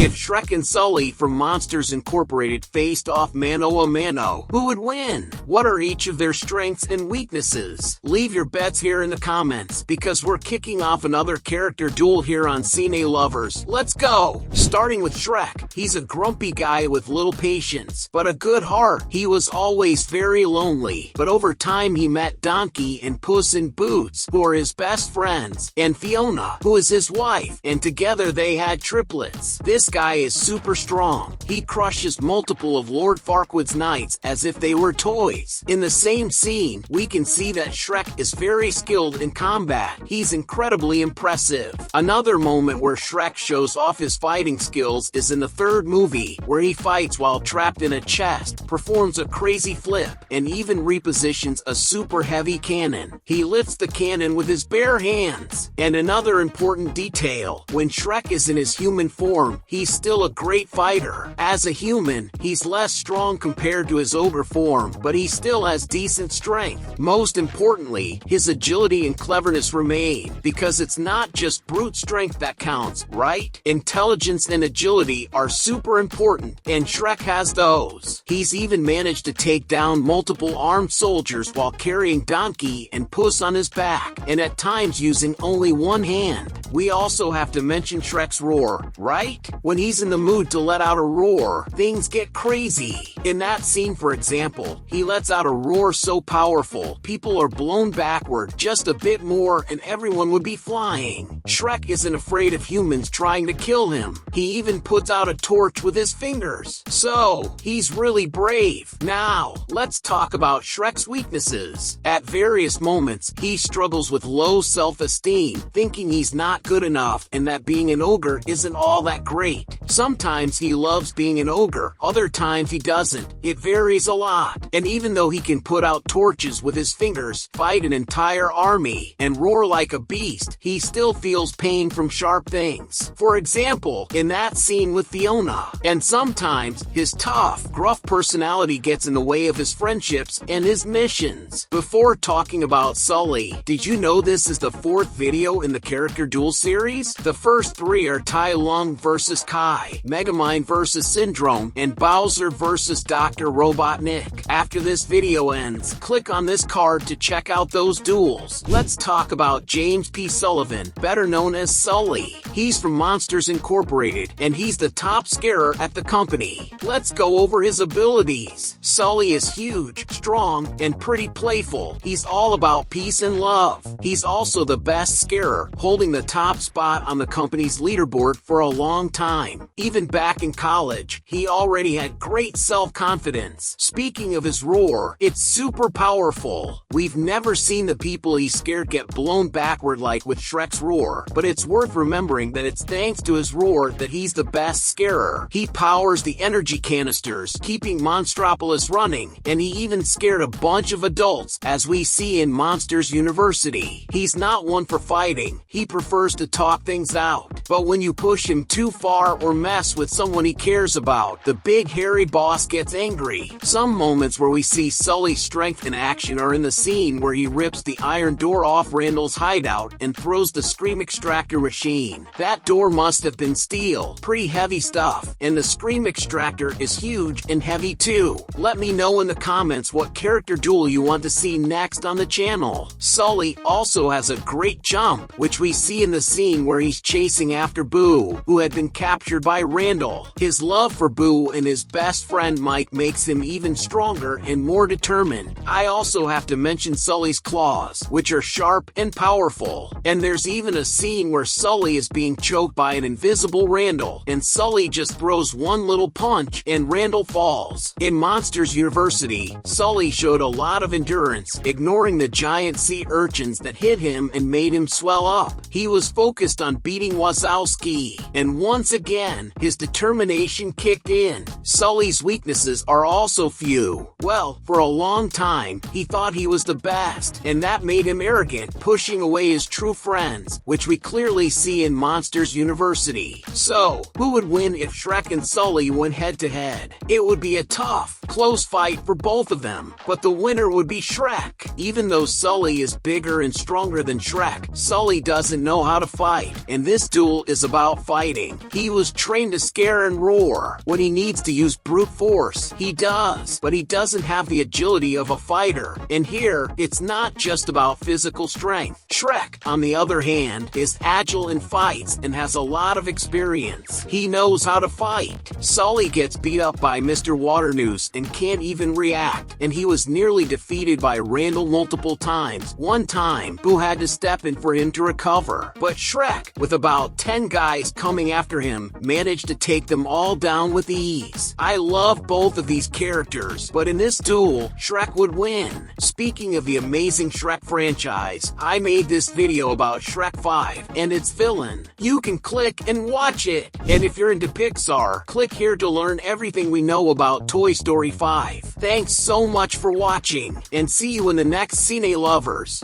If Shrek and Sulley from Monsters Incorporated faced off mano a mano, who would win? What are each of their strengths and weaknesses? Leave your bets here in the comments, because we're kicking off another character duel here on Cine Lovers. Let's go! Starting with Shrek, he's a grumpy guy with little patience, but a good heart. He was always very lonely, but over time he met Donkey and Puss in Boots, who are his best friends, and Fiona, who is his wife, and together they had triplets. This guy is super strong. He crushes multiple of Lord Farquaad's knights as if they were toys. In the same scene, we can see that Shrek is very skilled in combat. He's incredibly impressive. Another moment where Shrek shows off his fighting skills is in the third movie, where he fights while trapped in a chest, performs a crazy flip, and even repositions a super heavy cannon. He lifts the cannon with his bare hands. And another important detail, when Shrek is in his human form, he's still a great fighter. As a human, he's less strong compared to his ogre form, but he still has decent strength. Most importantly, his agility and cleverness remain, because it's not just brute strength that counts, right? Intelligence and agility are super important, and Shrek has those. He's even managed to take down multiple armed soldiers while carrying Donkey and Puss on his back, and at times using only one hand. We also have to mention Shrek's roar, right? When he's in the mood to let out a roar, things get crazy. In that scene, for example, he lets out a roar so powerful, people are blown backward just a bit more and everyone would be flying. Shrek isn't afraid of humans trying to kill him. He even puts out a torch with his fingers. So, he's really brave. Now, let's talk about Shrek's weaknesses. At various moments, he struggles with low self-esteem, thinking he's not good enough and that being an ogre isn't all that great. Sometimes he loves being an ogre, other times he doesn't. It varies a lot. And even though he can put out torches with his fingers, fight an entire army, and roar like a beast, he still feels pain from sharp things. For example, in that scene with Fiona. And sometimes, his tough, gruff personality gets in the way of his friendships and his missions. Before talking about Sully, did you know this is the fourth video in the Character Duel series? The first three are Tai Lung vs Kai, Megamind vs Syndrome, and Bowser vs Dr. Robotnik. After this video ends, click on this card to check out those duels. Let's talk about James P. Sullivan, better known as Sully. He's from Monsters Incorporated, and he's the top scarer at the company. Let's go over his abilities. Sully is huge, strong, and pretty playful. He's all about peace and love. He's also the best scarer, holding the top spot on the company's leaderboard for a long time. Even back in college, he already had great self-confidence. Speaking of his roar, it's super powerful. We've never seen the people he's scared get blown backward like with Shrek's roar, but it's worth remembering that it's thanks to his roar that he's the best scarer. He powers the energy canisters, keeping Monstropolis running, and he even scared a bunch of adults, as we see in Monsters University. He's not one for fighting, he prefers to talk things out. But when you push him too far or mess with someone he cares about, the big hairy boss gets angry. Some moments where we see Sully's strength in action are in the scene where he rips the iron door off Randall's hideout and throws the Scream Extractor machine. That door must have been steel, pretty heavy stuff, and the Scream Extractor is huge and heavy too. Let me know in the comments what character duel you want to see next on the channel. Sully also has a great jump, which we see in the scene where he's chasing after Boo, who had been captured by Randall. His love for Boo and his best friend Mike makes him even stronger and more determined. I also have to mention Sully's claws, which are sharp and powerful. And there's even a scene where Sully is being choked by an invisible Randall, and Sully just throws one little punch and Randall falls. In Monsters University, Sully showed a lot of endurance, ignoring the giant sea urchins that hit him and made him swell up. He was focused on beating Wazowski, and once again, his determination kicked in. Sully's weaknesses are also few. Well, for a long time, he thought he was the best, and that made him arrogant, pushing away his true friends, which we clearly see in Monsters University. So, who would win if Shrek and Sully went head-to-head? It would be a tough, close fight for both of them, but the winner would be Shrek. Even though Sully is bigger and stronger than Shrek, Sully doesn't know how to fight, and this duel is about fighting. He was trained to scare and roar. When he needs to use brute force, he does, but he doesn't have the agility of a fighter. And here, it's not just about physical strength. Shrek, on the other hand, is agile in fights and has a lot of experience. He knows how to fight. Sully gets beat up by Mr. Waternoose and can't even react, and he was nearly defeated by Randall multiple times. One time, Boo had to step in for him to recover, but Shrek, with about 10 guys coming after him, managed to take them all down with ease. I love both of these characters, but in this duel, Shrek would win. Speaking of the amazing Shrek franchise, I made this video about Shrek 5 and its villain. You can click and watch it. And if you're into Pixar, click here to learn everything we know about Toy Story 5. Thanks so much for watching, and see you in the next Cine Lovers.